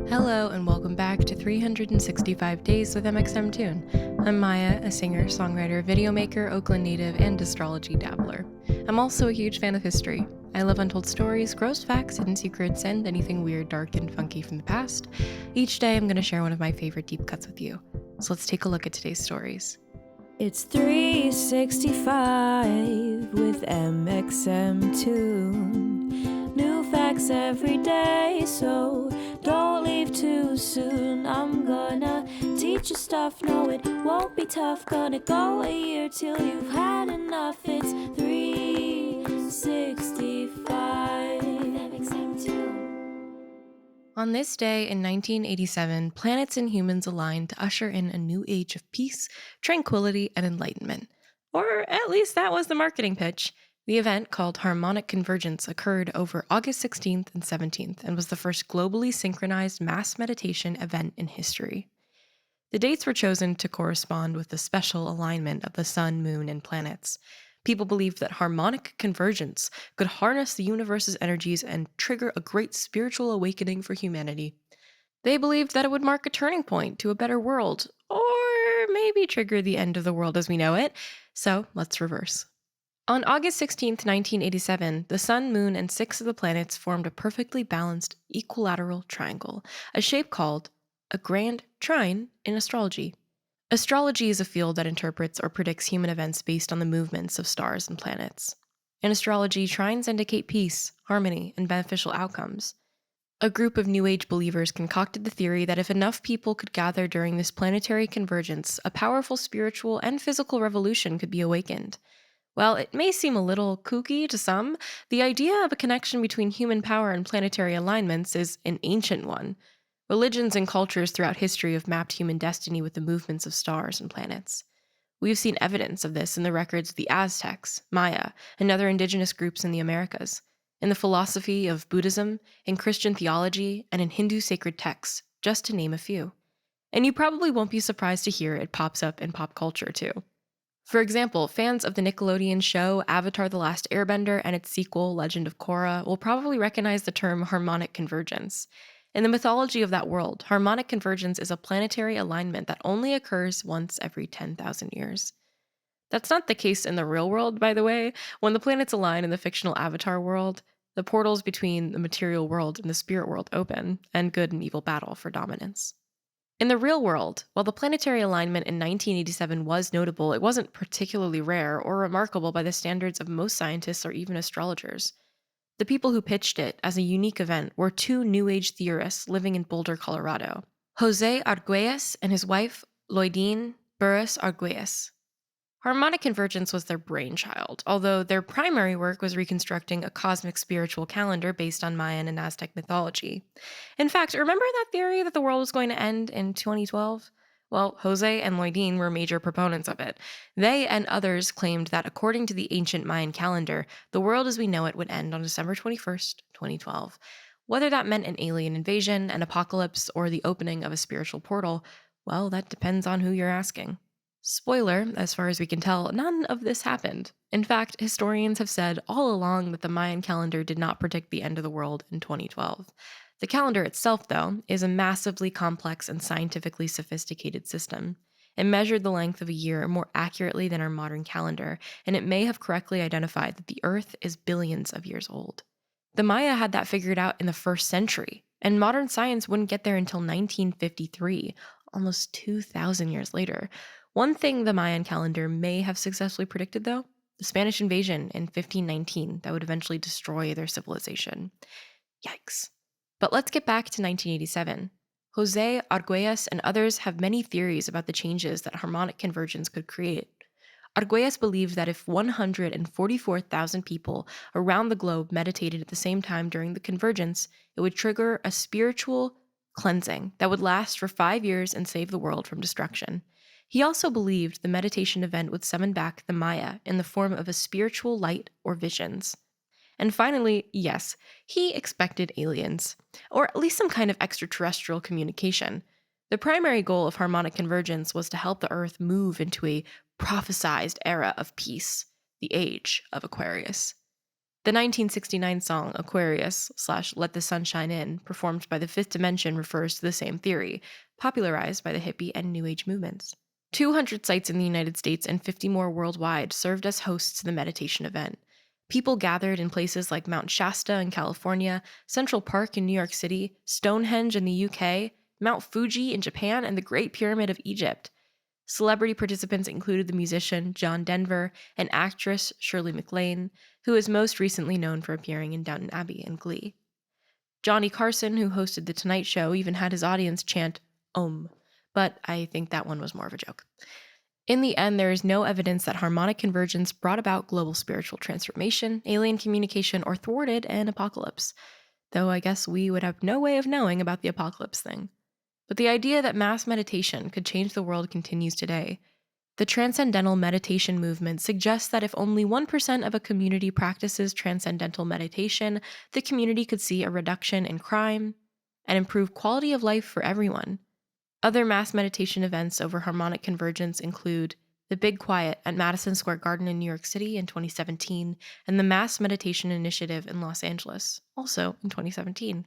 Hello and welcome back to 365 Days with mxmtoon. I'm Maia, a singer, songwriter, video maker, Oakland native, and astrology dabbler. I'm also a huge fan of history. I love untold stories, gross facts, hidden secrets, and anything weird, dark, and funky from the past. Each day I'm going to share one of my favorite deep cuts with you. So let's take a look at today's stories. It's 365 with mxmtoon. New facts every day, so don't leave too soon. I'm gonna teach you stuff, no it won't be tough. Gonna go a year till you've had enough. It's 365 mxmtoon. On this day in 1987, planets and humans aligned to usher in a new age of peace, tranquility, and enlightenment. Or at least that was the marketing pitch. The event, called Harmonic Convergence, occurred over August 16th and 17th and was the first globally synchronized mass meditation event in history. The dates were chosen to correspond with the special alignment of the sun, moon, and planets. People believed that harmonic convergence could harness the universe's energies and trigger a great spiritual awakening for humanity. They believed that it would mark a turning point to a better world, or maybe trigger the end of the world as we know it. So let's reverse. On August 16th, 1987, the sun, moon, and 6 of the planets formed a perfectly balanced equilateral triangle, a shape called a grand trine in astrology. Astrology is a field that interprets or predicts human events based on the movements of stars and planets. In astrology, trines indicate peace, harmony, and beneficial outcomes. A group of New Age believers concocted the theory that if enough people could gather during this planetary convergence, a powerful spiritual and physical revolution could be awakened. While it may seem a little kooky to some, the idea of a connection between human power and planetary alignments is an ancient one. Religions and cultures throughout history have mapped human destiny with the movements of stars and planets. We've seen evidence of this in the records of the Aztecs, Maia, and other indigenous groups in the Americas, in the philosophy of Buddhism, in Christian theology, and in Hindu sacred texts, just to name a few. And you probably won't be surprised to hear it pops up in pop culture too. For example, fans of the Nickelodeon show Avatar: The Last Airbender and its sequel, Legend of Korra, will probably recognize the term harmonic convergence. In the mythology of that world, harmonic convergence is a planetary alignment that only occurs once every 10,000 years. That's not the case in the real world, by the way. When the planets align in the fictional Avatar world, the portals between the material world and the spirit world open, and good and evil battle for dominance. In the real world, while the planetary alignment in 1987 was notable, it wasn't particularly rare or remarkable by the standards of most scientists or even astrologers. The people who pitched it as a unique event were two New Age theorists living in Boulder, Colorado, Jose Arguelles and his wife, Loidine Burris Arguelles. Harmonic convergence was their brainchild, although their primary work was reconstructing a cosmic spiritual calendar based on Mayan and Aztec mythology. In fact, remember that theory that the world was going to end in 2012? Well, Jose and Loidine were major proponents of it. They and others claimed that according to the ancient Mayan calendar, the world as we know it would end on December 21st, 2012. Whether that meant an alien invasion, an apocalypse, or the opening of a spiritual portal, well, that depends on who you're asking. Spoiler, as far as we can tell, none of this happened. In fact, historians have said all along that the Mayan calendar did not predict the end of the world in 2012. The calendar itself, though, is a massively complex and scientifically sophisticated system. It measured the length of a year more accurately than our modern calendar, and it may have correctly identified that the Earth is billions of years old. The Maya had that figured out in the 1st century, and modern science wouldn't get there until 1953, almost 2,000 years later. One thing the Mayan calendar may have successfully predicted, though, the Spanish invasion in 1519 that would eventually destroy their civilization. Yikes. But let's get back to 1987. Jose Arguelles and others have many theories about the changes that harmonic convergence could create. Arguelles believed that if 144,000 people around the globe meditated at the same time during the convergence, it would trigger a spiritual cleansing that would last for 5 years and save the world from destruction. He also believed the meditation event would summon back the Maya in the form of a spiritual light or visions. And finally, yes, he expected aliens, or at least some kind of extraterrestrial communication. The primary goal of harmonic convergence was to help the Earth move into a prophesized era of peace, the age of Aquarius. The 1969 song Aquarius / Let the Sun Shine In, performed by the Fifth Dimension, refers to the same theory, popularized by the hippie and New Age movements. 200 sites in the United States and 50 more worldwide served as hosts to the meditation event. People gathered in places like Mount Shasta in California, Central Park in New York City, Stonehenge in the UK, Mount Fuji in Japan, and the Great Pyramid of Egypt. Celebrity participants included the musician John Denver and actress Shirley MacLaine, who is most recently known for appearing in Downton Abbey and Glee. Johnny Carson, who hosted The Tonight Show, even had his audience chant Om, but I think that one was more of a joke. In the end, there is no evidence that harmonic convergence brought about global spiritual transformation, alien communication, or thwarted an apocalypse, though I guess we would have no way of knowing about the apocalypse thing. But the idea that mass meditation could change the world continues today. The transcendental meditation movement suggests that if only 1% of a community practices transcendental meditation, the community could see a reduction in crime and improve quality of life for everyone. Other mass meditation events over harmonic convergence include the Big Quiet at Madison Square Garden in New York City in 2017 and the Mass Meditation Initiative in Los Angeles, also in 2017.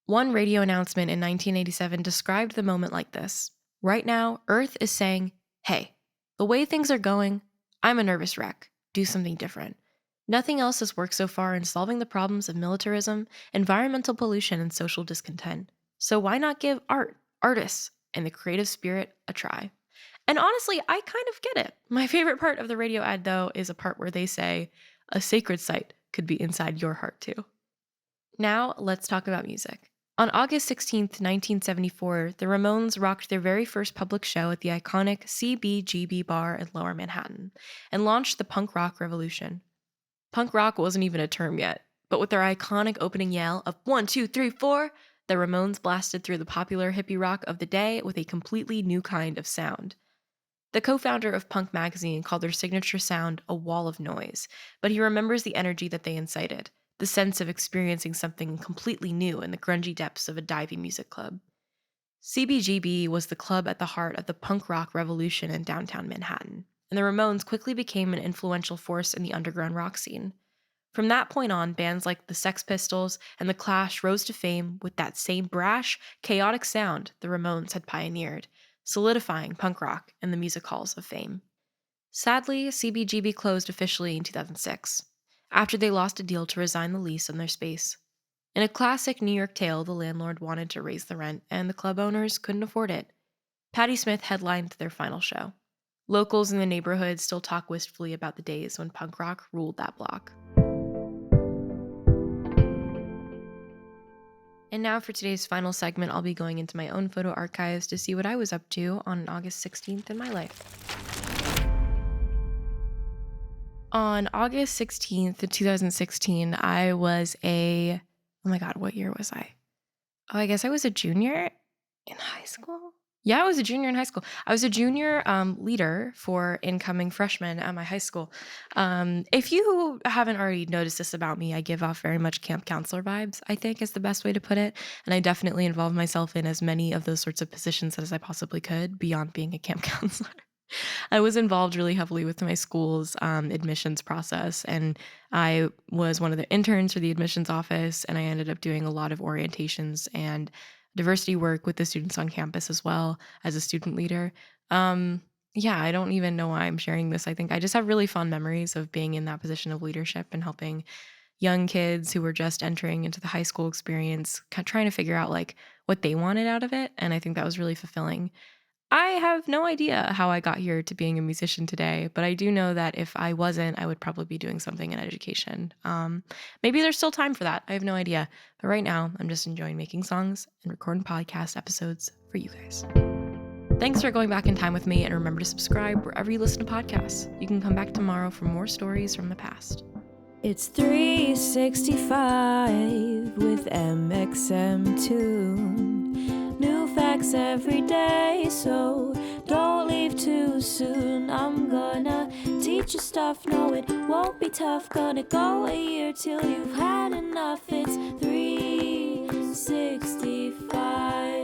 One radio announcement in 1987 described the moment like this. Right now, Earth is saying, hey, the way things are going, I'm a nervous wreck. Do something different. Nothing else has worked so far in solving the problems of militarism, environmental pollution, and social discontent. So why not give artists, and the creative spirit a try? And honestly, I kind of get it. My favorite part of the radio ad, though, is a part where they say, a sacred site could be inside your heart, too. Now, let's talk about music. On August 16th, 1974, the Ramones rocked their very first public show at the iconic CBGB bar in Lower Manhattan and launched the punk rock revolution. Punk rock wasn't even a term yet, but with their iconic opening yell of 1, 2, 3, 4, the Ramones blasted through the popular hippie rock of the day with a completely new kind of sound. The co-founder of Punk magazine called their signature sound a wall of noise, but he remembers the energy that they incited, the sense of experiencing something completely new in the grungy depths of a divey music club. CBGB was the club at the heart of the punk rock revolution in downtown Manhattan, and the Ramones quickly became an influential force in the underground rock scene. From that point on, bands like the Sex Pistols and the Clash rose to fame with that same brash, chaotic sound the Ramones had pioneered, solidifying punk rock in the music halls of fame. Sadly, CBGB closed officially in 2006, after they lost a deal to resign the lease on their space. In a classic New York tale, the landlord wanted to raise the rent, and the club owners couldn't afford it. Patti Smith headlined their final show. Locals in the neighborhood still talk wistfully about the days when punk rock ruled that block. And now for today's final segment, I'll be going into my own photo archives to see what I was up to on August 16th in my life. On August 16th, 2016, I was oh my God, what year was I? Oh, I guess I was a junior in high school. Yeah, I was a junior in high school. I was a junior leader for incoming freshmen at my high school. If you haven't already noticed this about me, I give off very much camp counselor vibes, I think is the best way to put it. And I definitely involve myself in as many of those sorts of positions as I possibly could beyond being a camp counselor. I was involved really heavily with my school's admissions process, and I was one of the interns for the admissions office, and I ended up doing a lot of orientations and diversity work with the students on campus as well as a student leader. Yeah, I don't even know why I'm sharing this. I think I just have really fond memories of being in that position of leadership and helping young kids who were just entering into the high school experience, trying to figure out like what they wanted out of it. And I think that was really fulfilling. I have no idea how I got here to being a musician today, but I do know that if I wasn't, I would probably be doing something in education. Maybe there's still time for that. I have no idea. But right now, I'm just enjoying making songs and recording podcast episodes for you guys. Thanks for going back in time with me, and remember to subscribe wherever you listen to podcasts. You can come back tomorrow for more stories from the past. It's 365 with mxmtoon. New facts every day, so don't leave too soon. I'm gonna teach you stuff, no it won't be tough. Gonna go a year till you've had enough. It's 365